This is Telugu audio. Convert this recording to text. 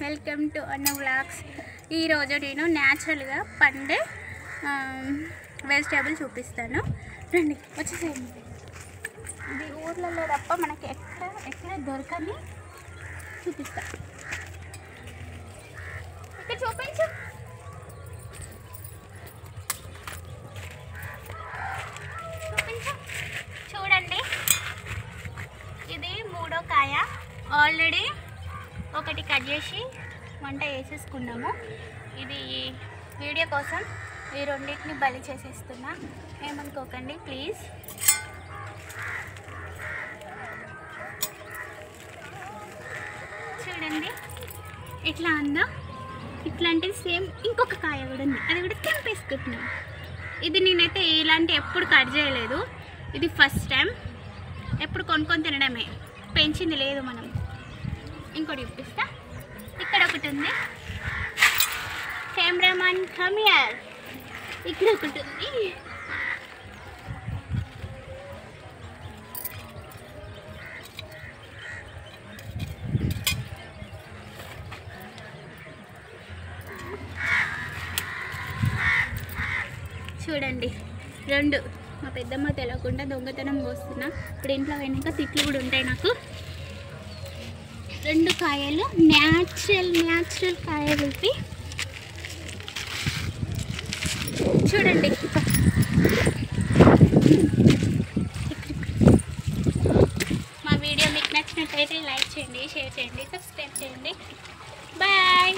వెల్కమ్ టు అన్న వ్లాగ్స్. ఈరోజు నేను న్యాచురల్గా పండే వెజిటేబుల్ చూపిస్తాను. రండి వచ్చేసేయండి. ఇది ఊర్లలో తప్ప మనకి ఎక్కడ దొరకని చూపిస్తా. ఇక్కడ చూపించు. చూడండి, ఇది మూడో కాయ. ఆల్రెడీ ఒకటి కట్ చేసి వంట వేసేసుకున్నాము. ఇది వీడియో కోసం ఈ రెండింటిని బలి చేసేస్తున్నా, ఏమనుకోకండి ప్లీజ్. చూడండి ఎట్లా ఉందో. ఇట్లాంటిది సేమ్ ఇంకొక కాయ కూడా ఉంది, అది కూడా తెంపేసుకుంటున్నాం. ఇది నేనైతే ఇలాంటి ఎప్పుడు కట్ చేయలేదు, ఇది ఫస్ట్ టైం. ఎప్పుడు కొనుక్కొని తినడమే, పెంచింది లేదు మనం. ఇంకోటి చూపిస్తా. ఇక్కడ ఒకటి ఉంది, కెమెరామాన్ కమ్ హియర్. ఇక్కడ ఒకటి ఉంది. చూడండి రెండు. మా పెద్దమ్మ తెలవకుండా దొంగతనం కోస్తున్నా. ఇప్పుడు ఇంట్లో పోయినాక తిట్లు కూడా ఉంటాయి నాకు. రెండు కాయలు న్యాచురల్ కాయలు ఇవి. చూడండి. మా వీడియో మీకు నచ్చినట్లయితే లైక్ చేయండి, షేర్ చేయండి, సబ్స్క్రైబ్ చేయండి. బాయ్.